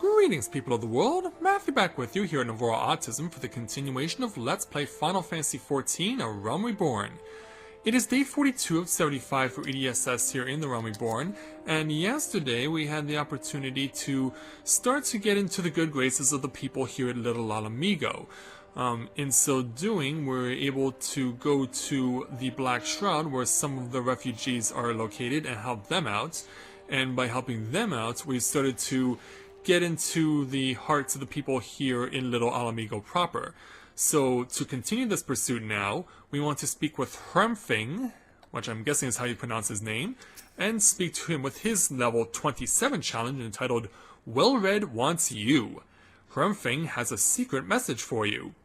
Greetings, people of the world. Matthew back with you here at Novora Autism for the continuation of Let's Play Final Fantasy XIV, A Realm Reborn. It is day 42 of 75 for EDSS here in the Realm Reborn, and yesterday we had the opportunity to start to get into the good graces of the people here at Little Ala Mhigo. In so doing, we're able to go to the Black Shroud where some of the refugees are located and help them out, and by helping them out, we started to get into the hearts of the people here in Little Ala Mhigo proper. So, to continue this pursuit now, we want to speak with Hremfing, which I'm guessing is how you pronounce his name, and speak to him with his level 27 challenge entitled Wellred Wants You. Hremfing has a secret message for you.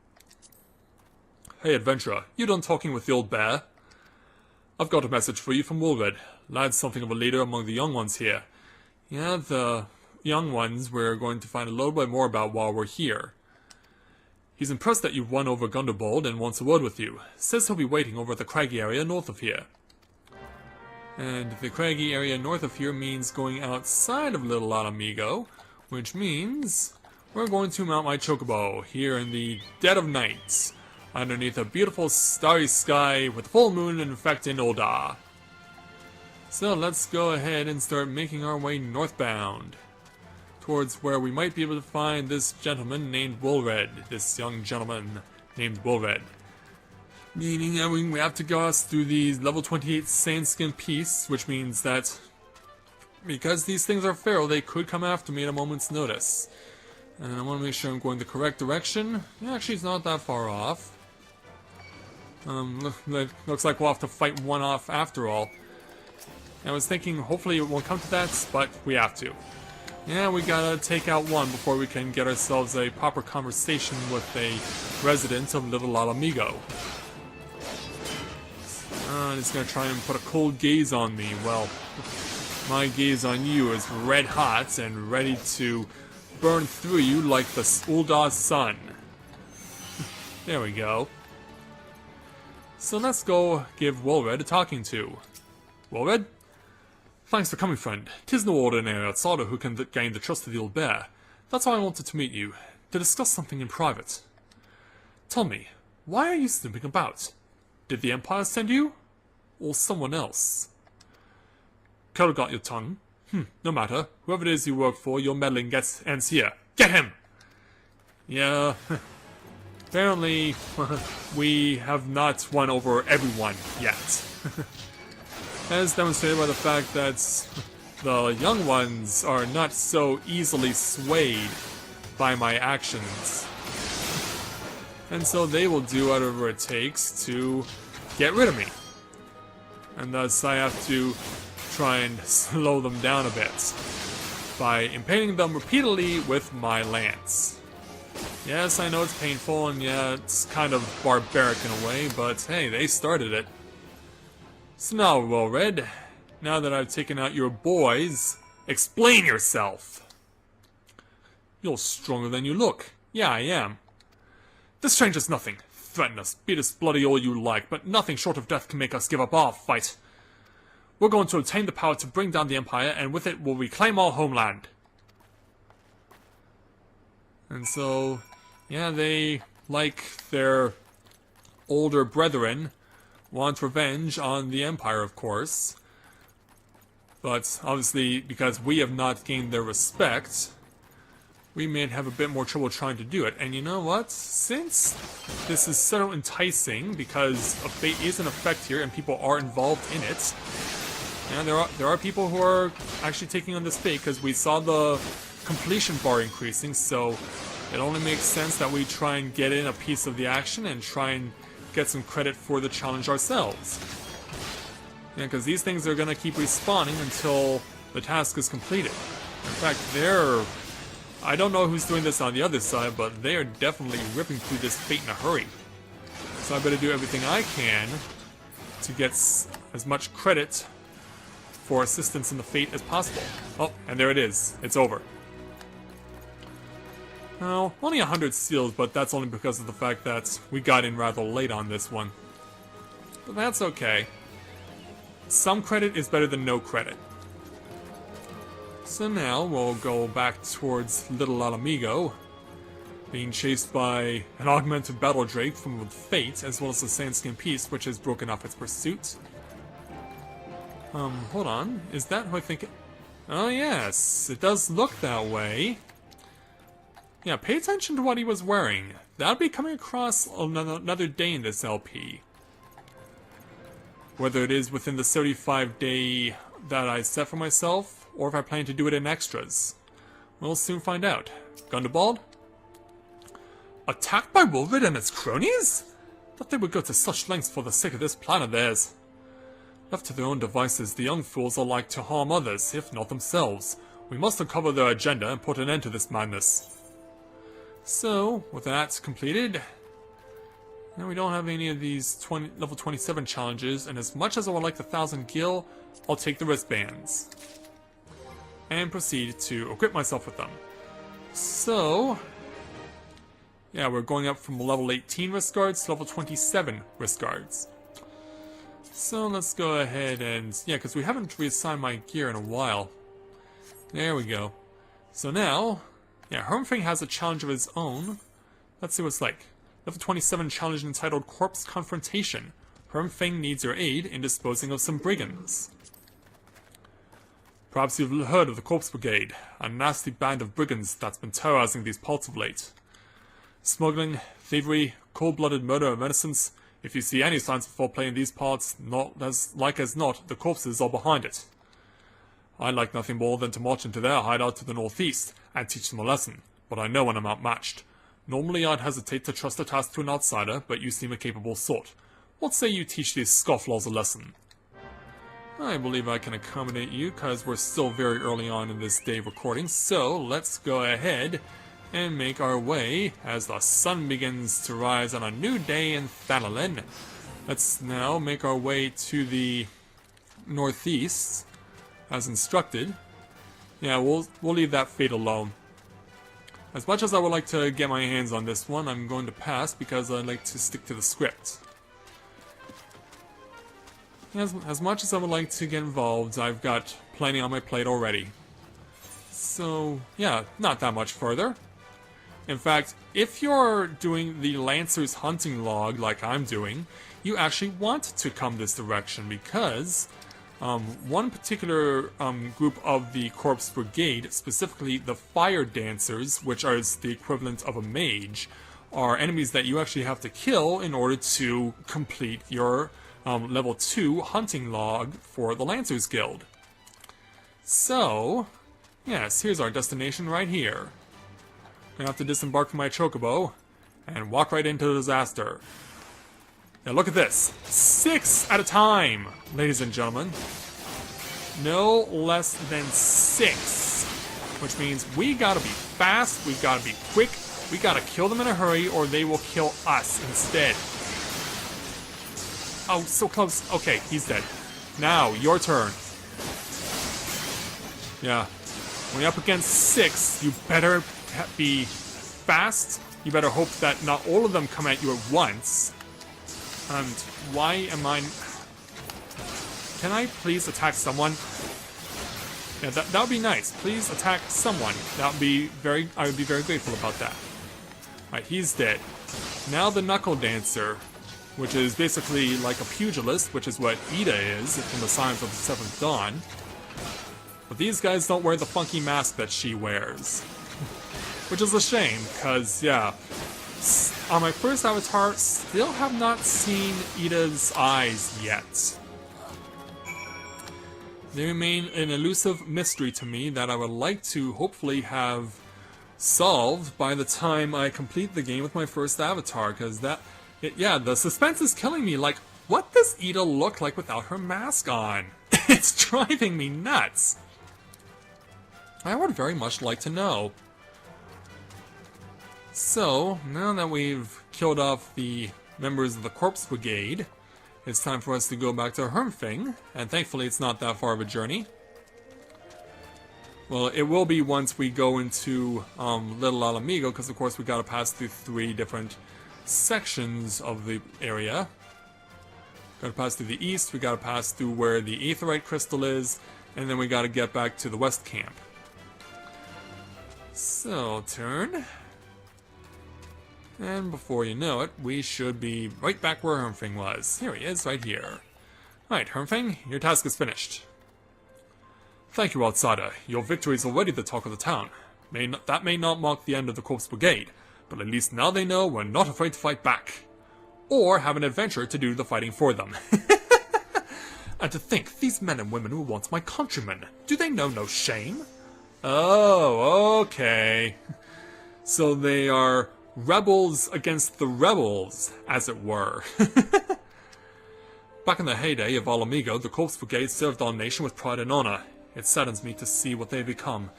Hey adventurer, you done talking with the old bear? I've got a message for you from Wellred. Lad's something of a leader among the young ones here. Yeah, the young ones we're going to find a little bit more about while we're here. He's impressed that you've won over Gunderbold and wants a word with you. Says he'll be waiting over at the craggy area north of here. And the craggy area north of here means going outside of Little Ala Mhigo, which means we're going to mount my chocobo here in the dead of night, underneath a beautiful starry sky with full moon infecting Ul'dah. So let's go ahead and start making our way northbound, towards where we might be able to find this gentleman named Wellred. This young gentleman named Wellred. Meaning we have to go through the level 28 Sandskin piece, which means that because these things are feral, they could come after me at a moment's notice. And I want to make sure I'm going the correct direction. Yeah, actually, it's not that far off. Looks like we'll have to fight one off after all. I was thinking hopefully it won't come to that, but we have to. Yeah, we gotta take out one before we can get ourselves a proper conversation with a resident of Little Ala Mhigo. He's gonna try and put a cold gaze on me. Well, my gaze on you is red hot and ready to burn through you like the Ul'dah sun. There we go. So let's go give Wellred a talking to. Wellred? Thanks for coming, friend. 'Tis no ordinary outsider who can gain the trust of the old bear. That's why I wanted to meet you, to discuss something in private. Tell me, why are you snooping about? Did the Empire send you? Or someone else? Could have got your tongue. No matter. Whoever it is you work for, your meddling ends here. Get him! Yeah, apparently we have not won over everyone yet. As demonstrated by the fact that the young ones are not so easily swayed by my actions. And so they will do whatever it takes to get rid of me. And thus I have to try and slow them down a bit by impaling them repeatedly with my lance. Yes, I know it's painful and yeah, it's kind of barbaric in a way, but hey, they started it. So now, Wellred, now that I've taken out your boys, explain yourself! You're stronger than you look. Yeah, I am. This changes nothing. Threaten us, beat us bloody all you like, but nothing short of death can make us give up our fight. We're going to obtain the power to bring down the Empire, and with it we'll reclaim our homeland. And so, yeah, they, like their older brethren, want revenge on the Empire, of course. But obviously, because we have not gained their respect, we may have a bit more trouble trying to do it. And you know what? Since this is so enticing, because a fate is in effect here and people are involved in it, and there are people who are actually taking on this fate, because we saw the completion bar increasing, so it only makes sense that we try and get in a piece of the action and try and get some credit for the challenge ourselves. Yeah, because these things are going to keep respawning until the task is completed. In fact, I don't know who's doing this on the other side, but they are definitely ripping through this fate in a hurry. So I better do everything I can to get as much credit for assistance in the fate as possible. Oh, and there it is. It's over. Now, only 100 seals, but that's only because of the fact that we got in rather late on this one. But that's okay. Some credit is better than no credit. So now we'll go back towards Little Ala Mhigo, being chased by an augmented battle drake from Fate, as well as the Sandskin Piece, which has broken off its pursuit. Hold on. Is that who I think it... Oh, yes. It does look that way. Yeah, pay attention to what he was wearing. That'll be coming across another day in this LP. Whether it is within the 75-day that I set for myself, or if I plan to do it in extras. We'll soon find out. Gundabald? Attacked by Wolvid and its cronies? Thought they would go to such lengths for the sake of this plan of theirs. Left to their own devices, the young fools are like to harm others, if not themselves. We must uncover their agenda and put an end to this madness. So, with that completed, now we don't have any of these level 27 challenges, and as much as I would like the 1000 gil, I'll take the wristbands. And proceed to equip myself with them. So, yeah, we're going up from level 18 wrist guards to level 27 wrist guards. So let's go ahead and, yeah, because we haven't reassigned my gear in a while. There we go. So now, yeah, Hermfing has a challenge of his own. Let's see what it's like. Level 27 challenge entitled Corpse Confrontation. Hermfing needs your aid in disposing of some brigands. Perhaps you've heard of the Corpse Brigade, a nasty band of brigands that's been terrorizing these parts of late. Smuggling, thievery, cold-blooded murder and menacence. If you see any signs of foul play in these parts, not as like as not, the corpses are behind it. I'd like nothing more than to march into their hideout to the northeast and teach them a lesson, but I know when I'm outmatched. Normally I'd hesitate to trust a task to an outsider, but you seem a capable sort. What say you teach these scofflaws a lesson? I believe I can accommodate you, cause we're still very early on in this day of recording, so let's go ahead and make our way as the sun begins to rise on a new day in Thanalan. Let's now make our way to the northeast, as instructed. Yeah, we'll leave that fate alone. As much as I would like to get my hands on this one, I'm going to pass because I'd like to stick to the script. As much as I would like to get involved, I've got plenty on my plate already. So, yeah, not that much further. In fact, if you're doing the Lancer's hunting log like I'm doing, you actually want to come this direction because one particular group of the Corpse Brigade, specifically the Fire Dancers, which are the equivalent of a mage, are enemies that you actually have to kill in order to complete your level 2 hunting log for the Lancers Guild. So, yes, here's our destination right here. Gonna have to disembark from my chocobo and walk right into the disaster. Now look at this. 6 at a time, ladies and gentlemen. No less than 6. Which means we gotta be fast, we gotta be quick, we gotta kill them in a hurry, or they will kill us instead. Oh, so close. Okay, he's dead. Now, your turn. Yeah. When you're up against 6, you better be fast. You better hope that not all of them come at you at once. And why am I... Can I please attack someone? Yeah, that would be nice. Please attack someone. That would be very... I would be very grateful about that. Alright, he's dead. Now the Knuckle Dancer, which is basically like a pugilist, which is what Ida is from the Signs of the Seventh Dawn. But these guys don't wear the funky mask that she wears. Which is a shame, because, yeah, on my first avatar, still have not seen Ida's eyes yet. They remain an elusive mystery to me that I would like to hopefully have solved by the time I complete the game with my first avatar, because yeah, the suspense is killing me. Like, what does Ida look like without her mask on? It's driving me nuts. I would very much like to know. So, now that we've killed off the members of the Corpse Brigade, it's time for us to go back to Hermfing, and thankfully it's not that far of a journey. Well, it will be once we go into Little Ala Mhigo, because of course we gotta pass through 3 different sections of the area. Gotta pass through the east, we gotta pass through where the Aetheryte Crystal is, and then we gotta get back to the West Camp. So, turn. And before you know it, we should be right back where Hermfing was. Here he is, right here. Alright, Hermfing, your task is finished. Thank you, Outsider. Your victory is already the talk of the town. That may not mark the end of the Corpse Brigade, but at least now they know we're not afraid to fight back. Or have an adventurer to do the fighting for them. And to think, these men and women were once my countrymen. Do they know no shame? Oh, okay. So they are rebels against the rebels, as it were. Back in the heyday of Ala Mhigo, the Corpse Brigade served our nation with pride and honor. It saddens me to see what they become,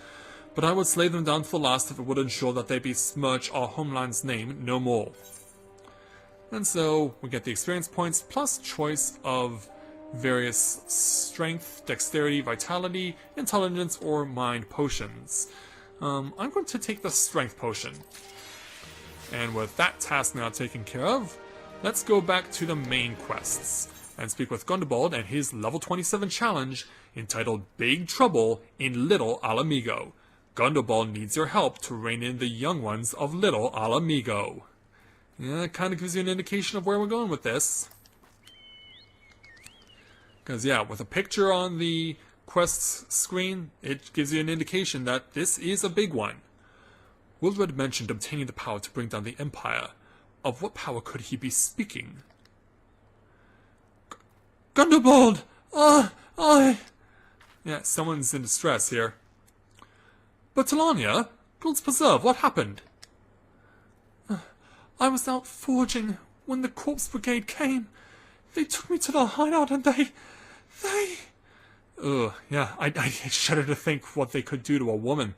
but I would slay them down to the last if it would ensure that they besmirch our homeland's name no more. And so, we get the experience points, plus choice of various strength, dexterity, vitality, intelligence, or mind potions. I'm going to take the strength potion. And with that task now taken care of, let's go back to the main quests and speak with Gundobald and his level 27 challenge entitled Big Trouble in Little Ala Mhigo. Gundobald needs your help to rein in the young ones of Little Ala Mhigo. Yeah, it kind of gives you an indication of where we're going with this. Because yeah, with a picture on the quests screen, it gives you an indication that this is a big one. Wilred mentioned obtaining the power to bring down the Empire. Of what power could he be speaking? Gundobald! Yeah, someone's in distress here. But Talania, Gold's Preserve, what happened? I was out foraging when the Corpse Brigade came. They took me to the hideout and they... Ugh, yeah, I shudder to think what they could do to a woman.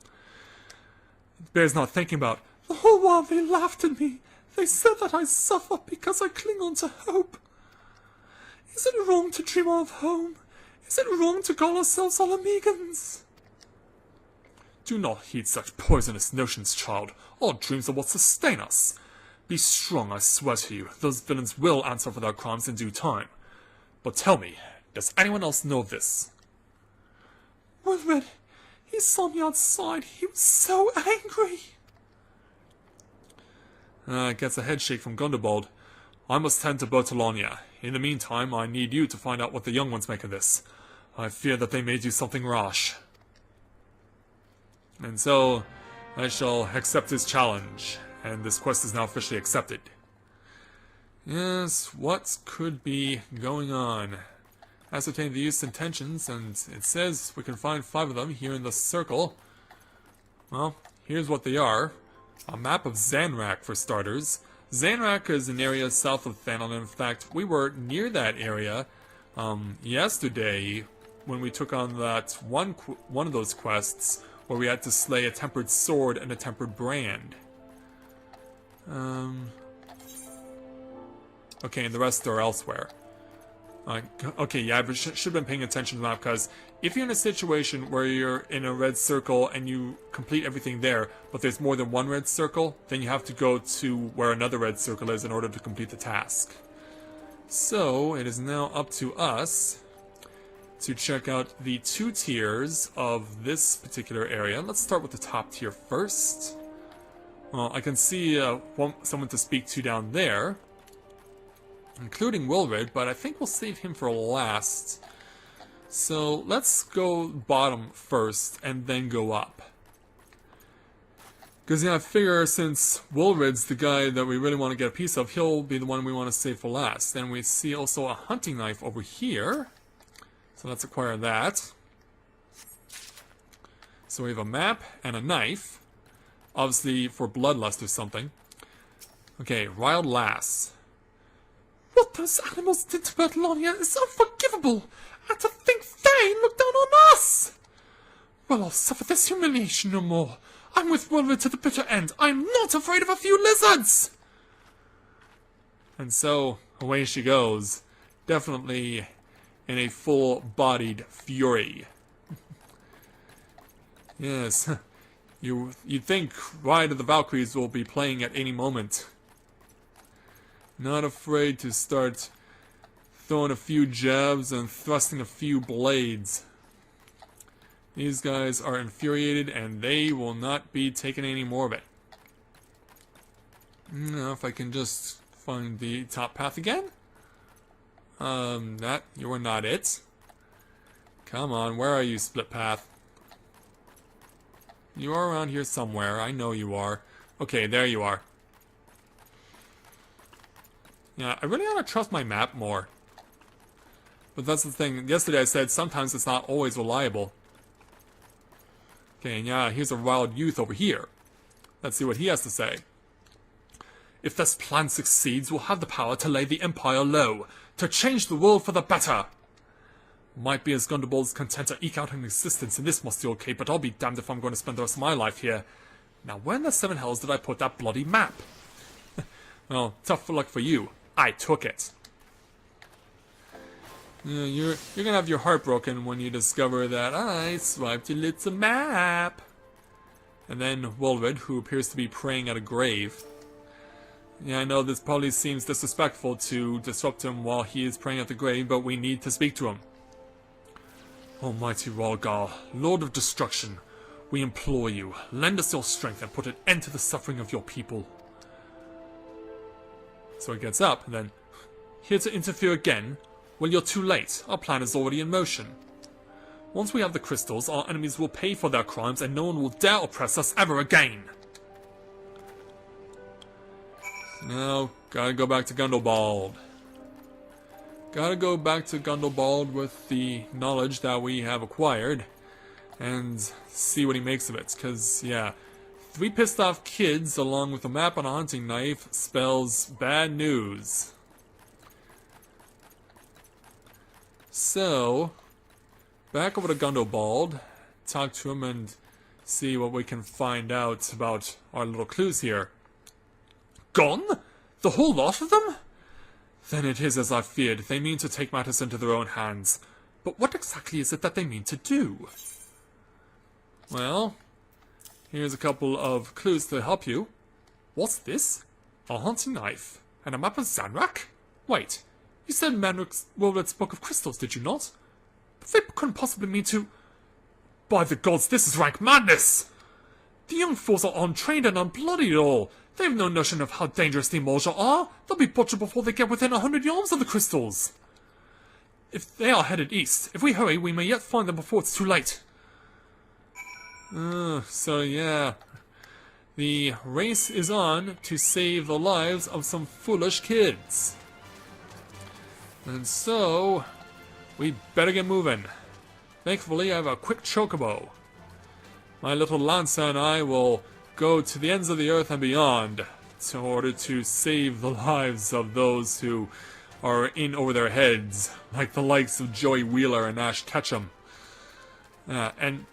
It bears not thinking about. The whole while they laughed at me. They said that I suffer because I cling on to hope. Is it wrong to dream of home? Is it wrong to call ourselves Ala Mhigans? Do not heed such poisonous notions, child. Our dreams are what sustain us. Be strong, I swear to you. Those villains will answer for their crimes in due time. But tell me, does anyone else know of this? Wilred, he saw me outside. He was so angry. Gets a head shake from Gundobald. I must tend to Bertolania. In the meantime, I need you to find out what the young ones make of this. I fear that they may do something rash. And so, I shall accept his challenge, and this quest is now officially accepted. Yes, what could be going on? Ascertain the youth's intentions, and it says we can find 5 of them here in the circle. Well, here's what they are. A map of Zanrak, for starters. Zanrak is an area south of Thanon. In fact, we were near that area yesterday when we took on that one of those quests where we had to slay a tempered sword and a tempered brand. Okay, and the rest are elsewhere. Okay, yeah, I should have been paying attention to the map, because if you're in a situation where you're in a red circle and you complete everything there, but there's more than one red circle, then you have to go to where another red circle is in order to complete the task. So, it is now up to us to check out the 2 tiers of this particular area. Let's start with the top tier first. Well, I can see someone to speak to down there, including Wilred, but I think we'll save him for last. So let's go bottom first and then go up. Because yeah, I figure since Wilred's the guy that we really want to get a piece of, he'll be the one we want to save for last. Then we see also a hunting knife over here. So let's acquire that. So we have a map and a knife. Obviously for bloodlust or something. Okay, Riled Lass. What those animals did to Bertolania is unforgivable! And to think they look down on us! Well, I'll suffer this humiliation no more. I'm with Wilred to the bitter end. I'm not afraid of a few lizards! And so, away she goes. Definitely in a full-bodied fury. Yes, you'd think Ride of the Valkyries will be playing at any moment. Not afraid to start throwing a few jabs and thrusting a few blades. These guys are infuriated, and they will not be taking any more of it. Now, if I can just find the top path again. You are not it. Come on, where are you, split path? You are around here somewhere. I know you are. Okay, there you are. Yeah, I really ought to trust my map more. But that's the thing. Yesterday I said sometimes it's not always reliable. Okay, and yeah, here's a wild youth over here. Let's see what he has to say. If this plan succeeds, we'll have the power to lay the Empire low, to change the world for the better. Might be as Gundobald's content to eke out an existence in this musty old cape, but I'll be damned if I'm going to spend the rest of my life here. Now, where in the seven hells did I put that bloody map? Well, tough luck for you. I took it. You're gonna have your heart broken when you discover that I swiped your little map. And then Wilred, who appears to be praying at a grave. Yeah, I know this probably seems disrespectful to disrupt him while he is praying at the grave, but we need to speak to him. Almighty Rhalgar, Lord of Destruction, we implore you, lend us your strength and put an end to the suffering of your people. So he gets up, and then, here to interfere again? Well, you're too late. Our plan is already in motion. Once we have the crystals, our enemies will pay for their crimes, and no one will dare oppress us ever again. Now, gotta go back to Gundobald. Gotta go back to Gundobald with the knowledge that we have acquired, and see what he makes of it. Because, yeah, 3 pissed off kids along with a map and a hunting knife spells bad news. So, back over to Gundobald, talk to him and see what we can find out about our little clues here. Gone? The whole lot of them? Then it is as I feared. They mean to take matters into their own hands. But what exactly is it that they mean to do? Well, here's a couple of clues to help you. What's this? A hunting knife. And a map of Zanrak? Wait, you said Wilred's Book of Crystals, did you not? But they couldn't possibly mean to... By the gods, this is rank madness! The young fools are untrained and unbloodied at all. They have no notion of how dangerous the Emulja are. They'll be butchered before they get within 100 yards of the crystals. If they are headed east, if we hurry, we may yet find them before it's too late. So yeah. The race is on to save the lives of some foolish kids. And so, we better get moving. Thankfully, I have a quick chocobo. My little Lancer and I will go to the ends of the earth and beyond in order to save the lives of those who are in over their heads, like the likes of Joey Wheeler and Ash Ketchum. And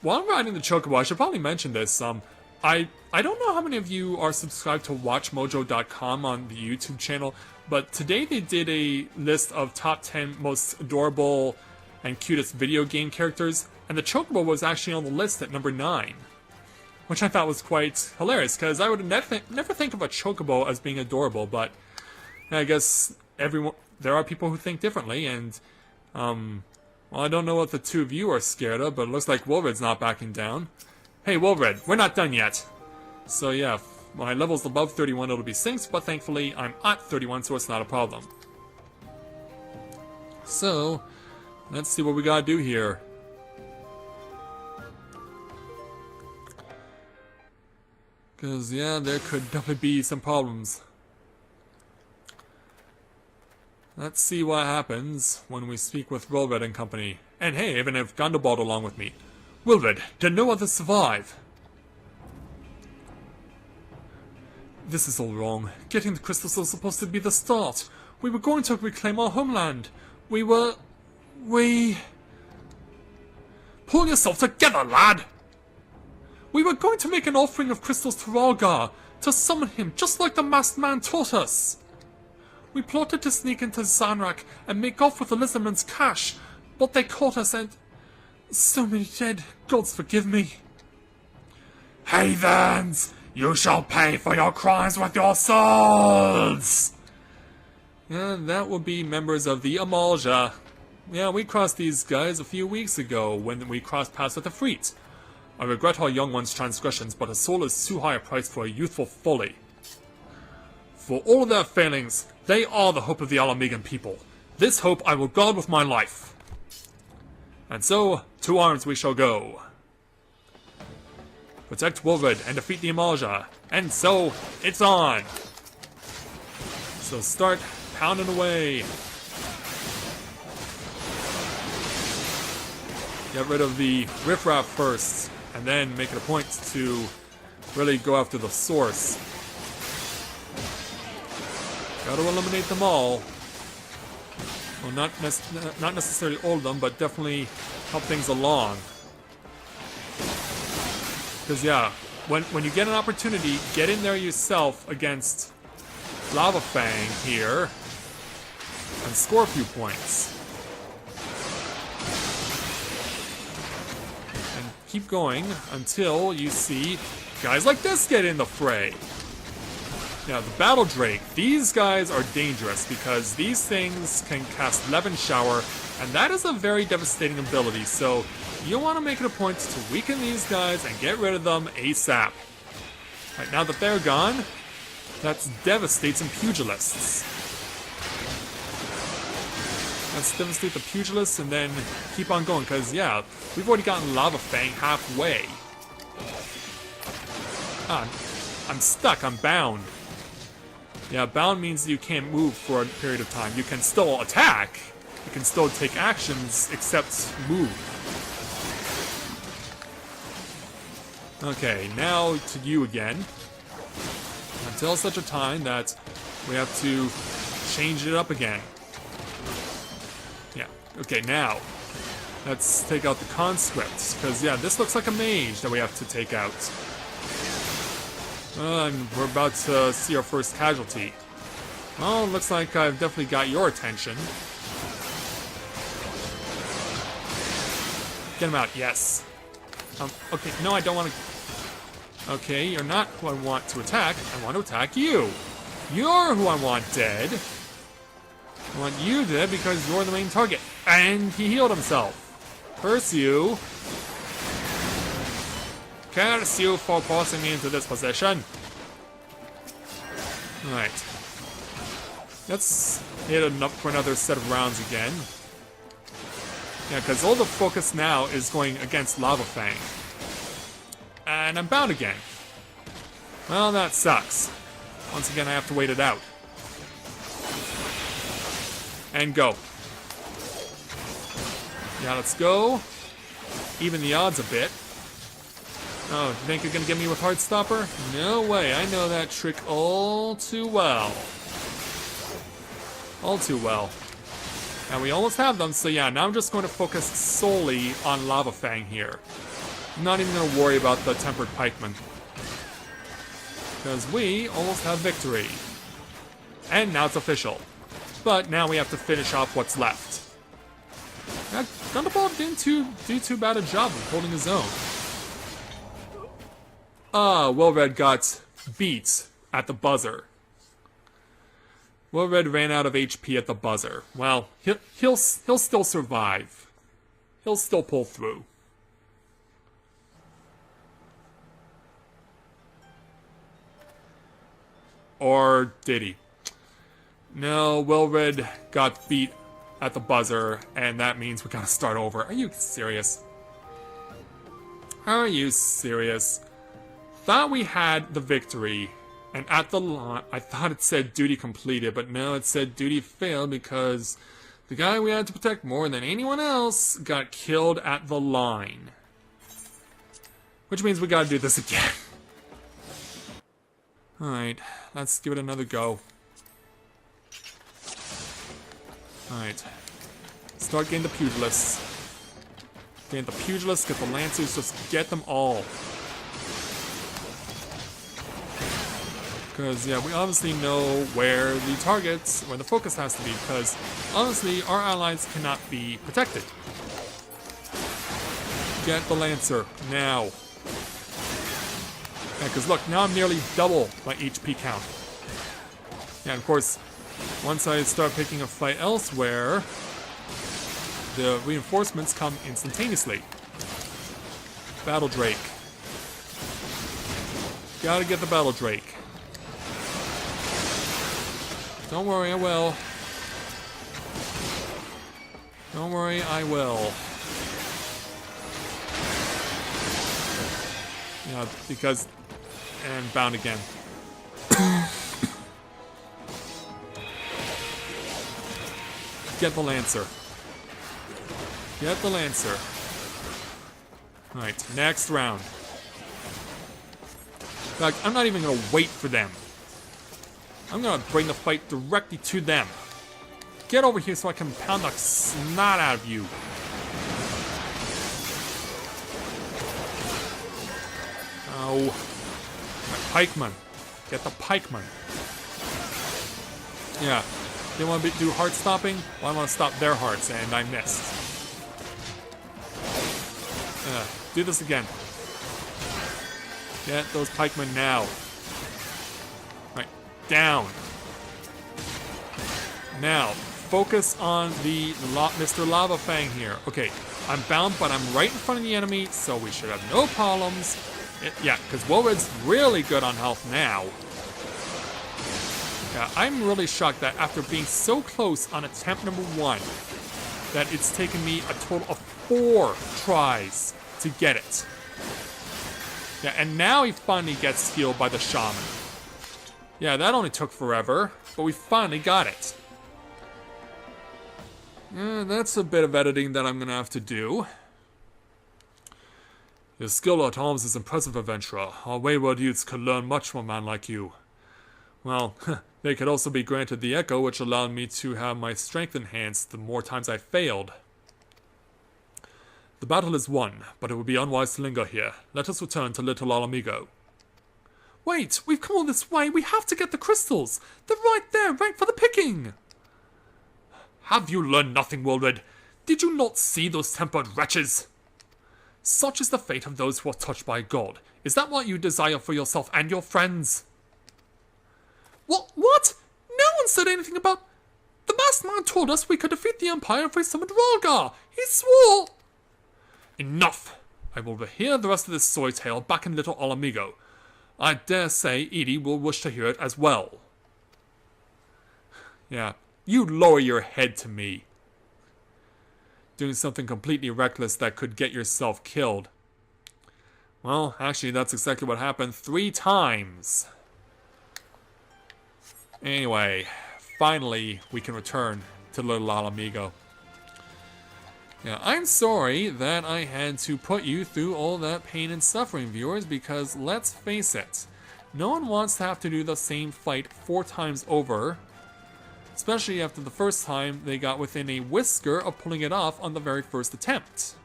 while I'm riding the chocobo, I should probably mention this. I don't know how many of you are subscribed to WatchMojo.com on the YouTube channel, but today they did a list of top 10 most adorable and cutest video game characters, and the chocobo was actually on the list at number 9. Which I thought was quite hilarious, because I would never think of a chocobo as being adorable, but I guess there are people who think differently, and, well, I don't know what the two of you are scared of, but it looks like Wilred's not backing down. Hey, Wilred, we're not done yet. So yeah, if my level's above 31, it'll be synced, but thankfully I'm at 31, so it's not a problem. So, let's see what we gotta do here. Because, yeah, there could definitely be some problems. Let's see what happens when we speak with Wilred and company. And hey, even if Gundobald along with me. Wilred, did no others survive? This is all wrong. Getting the crystals was supposed to be the start. We were going to reclaim our homeland. We... Pull yourself together, lad! We were going to make an offering of crystals to Rhalgar, to summon him just like the masked man taught us. We plotted to sneak into Zanrak and make off with the Lizardman's cash, but they caught us and... So many dead, gods forgive me. Heathens! You shall pay for your crimes with your souls! And that will be members of the Emulja. Yeah, we crossed these guys a few weeks ago when we crossed paths with the Freet. I regret our young one's transgressions, but a soul is too high a price for a youthful folly. For all of their failings, they are the hope of the Ala Mhigan people. This hope I will guard with my life. And so, to arms we shall go. Protect Wilred and defeat the Imalja. And so, it's on! So start pounding away. Get rid of the riffraff first, and then make it a point to really go after the source. Gotta eliminate them all. Well, not necessarily all of them, but definitely help things along. Because yeah, when you get an opportunity, get in there yourself against Lava Fang here and score a few points. And keep going until you see guys like this get in the fray. Now, the Battle Drake, these guys are dangerous because these things can cast Levin Shower, and that is a very devastating ability, so you want to make it a point to weaken these guys and get rid of them ASAP. Right, now that they're gone, that devastates some pugilists. Let's devastate the pugilists and then keep on going, because, yeah, we've already gotten Lava Fang halfway. Ah, I'm stuck, I'm bound. Yeah, bound means you can't move for a period of time. You can still attack, you can still take actions, except move. Okay, now to you again. Until such a time that we have to change it up again. Yeah, okay, now let's take out the conscripts, because yeah, this looks like a mage that we have to take out. And we're about to see our first casualty. Well, looks like I've definitely got your attention. Get him out, yes. Okay, no, I don't want to... Okay, you're not who I want to attack. I want to attack you. You're who I want dead. I want you dead because you're the main target. And he healed himself. Curse you. Curse you for forcing me into this position. Alright. Let's hit it up for another set of rounds again. Yeah, because all the focus now is going against Lava Fang. And I'm bound again. Well, that sucks. Once again, I have to wait it out. And go. Yeah, let's go. Even the odds a bit. Oh, you think you're gonna get me with Heartstopper? No way, I know that trick all too well. All too well. And we almost have them, so yeah, now I'm just going to focus solely on Lava Fang here. I'm not even gonna worry about the Tempered Pikeman. Because we almost have victory. And now it's official. But now we have to finish off what's left. Now, Gundaball didn't do too bad a job of holding his own. Wilred got beat at the buzzer. Wilred ran out of HP at the buzzer. Well, he'll still survive. He'll still pull through. Or did he? No, Wilred got beat at the buzzer, and that means we gotta start over. Are you serious? Are you serious? Thought we had the victory, and at the line, I thought it said duty completed, but no, it said duty failed because the guy we had to protect more than anyone else got killed at the line. Which means we gotta do this again. Alright, let's give it another go. Alright. Start getting the pugilists. Get the pugilists, get the lancers, just get them all. Because, yeah, we obviously know where the targets, where the focus has to be, because, honestly, our allies cannot be protected. Get the Lancer, now. Yeah, because look, now I'm nearly double my HP count. Yeah, and of course, once I start picking a fight elsewhere, the reinforcements come instantaneously. Battle Drake. Gotta get the Battle Drake. Don't worry, I will. Don't worry, I will. Yeah, because... And bound again. Get the Lancer. Get the Lancer. Alright, next round. In fact, I'm not even gonna wait for them. I'm gonna bring the fight directly to them. Get over here so I can pound the snot out of you. Oh. My pikeman. Get the pikeman. Yeah. They want to do heart stopping? Well, I want to stop their hearts, and I missed. Do this again. Get those pikemen now. Right. Down. Now, focus on the Mr. Lava Fang here. Okay, I'm bound, but I'm right in front of the enemy, so we should have no problems. Yeah, because Wored's really good on health now. Yeah, I'm really shocked that after being so close on attempt number 1, that it's taken me a total of 4 tries to get it. Yeah, and now he finally gets healed by the shaman. Yeah, that only took forever, but we finally got it. Yeah, that's a bit of editing that I'm gonna have to do. Your skill at arms is impressive, adventurer. Our wayward youths could learn much from a man like you. Well, they could also be granted the echo, which allowed me to have my strength enhanced the more times I failed. The battle is won, but it would be unwise to linger here. Let us return to Little Ala Mhigo. Wait, we've come all this way. We have to get the crystals. They're right there, right for the picking. Have you learned nothing, Wilred? Did you not see those tempered wretches? Such is the fate of those who are touched by God. Is that what you desire for yourself and your friends? What? No one said anything about... The masked man told us we could defeat the Empire if we summoned Rolgar. He swore... Enough! I will hear the rest of this soy tale back in Little Ala Mhigo. I dare say Edie will wish to hear it as well. Yeah, you lower your head to me. Doing something completely reckless that could get yourself killed. Well, actually, that's exactly what happened 3 times. Anyway, finally, we can return to Little Ala Mhigo. Yeah, I'm sorry that I had to put you through all that pain and suffering, viewers, because let's face it, no one wants to have to do the same fight 4 times over, especially after the first time they got within a whisker of pulling it off on the very first attempt.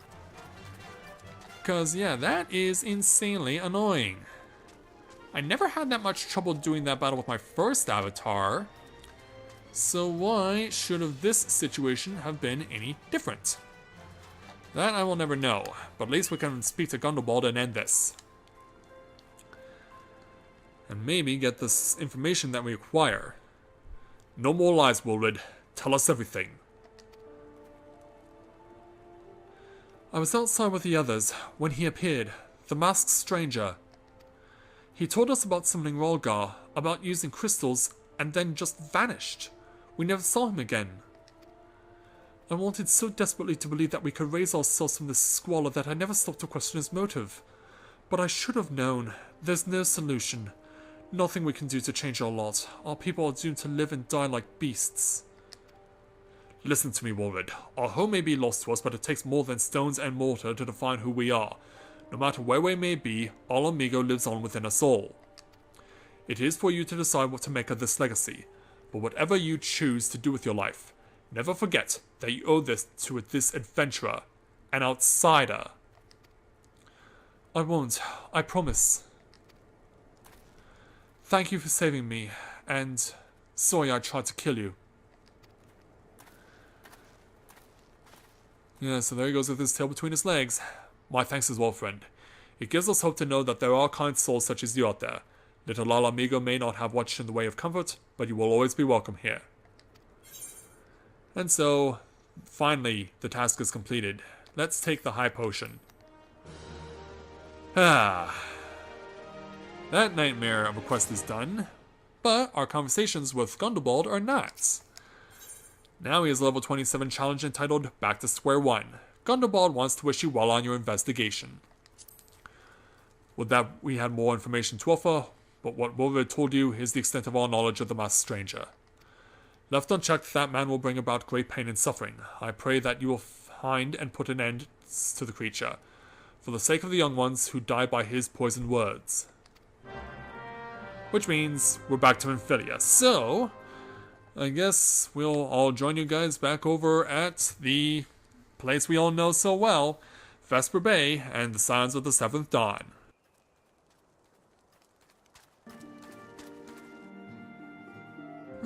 Because, yeah, that is insanely annoying. I never had that much trouble doing that battle with my first avatar, so why should this situation have been any different? That I will never know, but at least we can speak to Gundobald and end this. And maybe get this information that we require. No more lies, Wilred. Tell us everything. I was outside with the others when he appeared, the masked stranger. He told us about summoning Rolgar, about using crystals, and then just vanished. We never saw him again. I wanted so desperately to believe that we could raise ourselves from this squalor that I never stopped to question his motive. But I should have known. There's no solution. Nothing we can do to change our lot. Our people are doomed to live and die like beasts. Listen to me, Wilred. Our home may be lost to us, but it takes more than stones and mortar to define who we are. No matter where we may be, Ala Mhigo lives on within us all. It is for you to decide what to make of this legacy, but whatever you choose to do with your life, never forget that you owe this to this adventurer, an outsider. I won't, I promise. Thank you for saving me, and sorry I tried to kill you. Yeah, so there he goes with his tail between his legs. My thanks as well, friend. It gives us hope to know that there are kind souls such as you out there. Little Ala Mhigo may not have much in the way of comfort, but you will always be welcome here. And so, Finally, the task is completed. Let's take the high potion. That nightmare of a quest is done, but our conversations with Gundobald are not. Now he has a level 27 challenge entitled Back to Square One. Gundobald wants to wish you well on your investigation. With that, we had more information to offer, but what Wolverine told you is the extent of our knowledge of the masked stranger. Left unchecked, that man will bring about great pain and suffering. I pray that you will find and put an end to the creature, for the sake of the young ones who die by his poisoned words. Which means we're back to Amphilia. So, I guess we'll all join you guys back over at the place we all know so well, Vesper Bay and the Signs of the Seventh Dawn.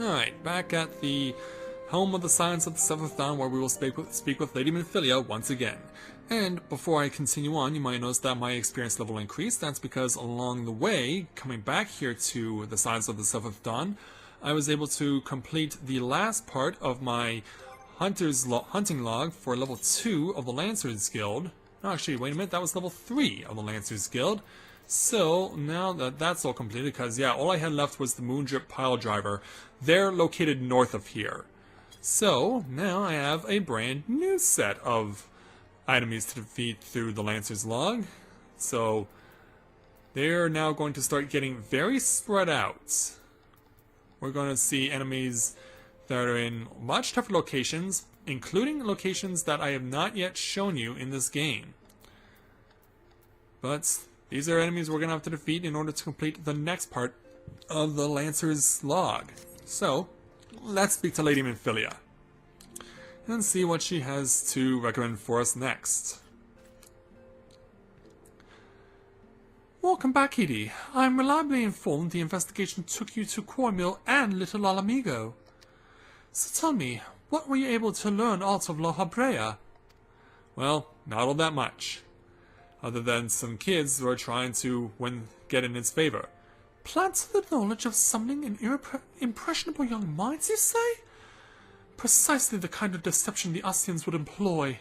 Alright, back at the home of the Signs of the Seventh Dawn, where we will speak with Lady Minfilia once again. And before I continue on, you might notice that my experience level increased. That's because along the way, coming back here to the Signs of the Seventh Dawn, I was able to complete the last part of my hunting log for level 2 of the Lancers Guild. No, actually, wait a minute, that was level 3 of the Lancers Guild. So, now that that's all completed, because, yeah, all I had left was the Moondrip Pile Driver. They're located north of here. So, now I have a brand new set of enemies to defeat through the Lancer's Log. So, they're now going to start getting very spread out. We're going to see enemies that are in much tougher locations, including locations that I have not yet shown you in this game. But these are enemies we're going to have to defeat in order to complete the next part of the Lancer's Log. So, let's speak to Lady Minfilia and see what she has to recommend for us next. Welcome back, Edie. I'm reliably informed the investigation took you to Cornmill and Little Ala Mhigo. So tell me, what were you able to learn out of La Habrea? Well, not all that much. Other than some kids who are trying to get in its favor. Plants the knowledge of summoning an impressionable young minds, you say? Precisely the kind of deception the Astians would employ.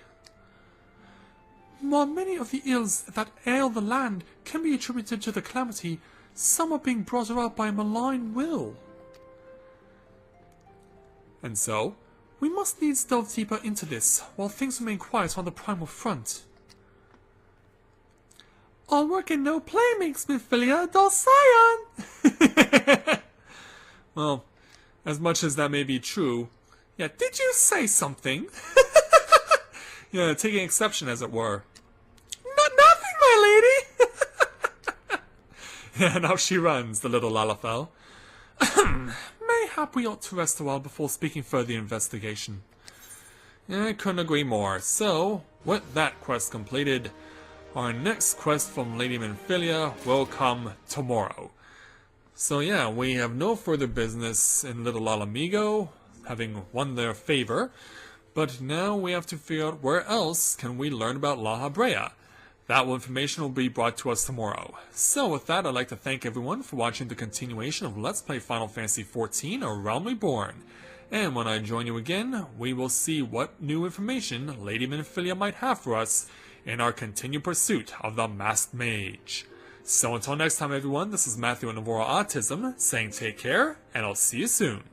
While many of the ills that ail the land can be attributed to the calamity, some are being brought about by a malign will. And so, we must needs delve deeper into this, while things remain quiet on the primal front. All work and no play makes Minfilia a dull scion! Well, as much as that may be true, yeah, did you say something? Yeah, taking exception, as it were. Nothing, my lady! Yeah, now she runs, the little Lalafell. Mayhap we ought to rest a while before speaking further investigation. Yeah, I couldn't agree more. So, with that quest completed, our next quest from Lady Minfilia will come tomorrow. So yeah, we have no further business in Little Ala Mhigo, having won their favor, but now we have to figure out where else can we learn about La Habrea. That information will be brought to us tomorrow. So with that, I'd like to thank everyone for watching the continuation of Let's Play Final Fantasy XIV, A Realm Reborn. And when I join you again, we will see what new information Lady Minfilia might have for us in our continued pursuit of the Masked Mage. So until next time, everyone, this is Matthew and Navora Autism saying take care, and I'll see you soon.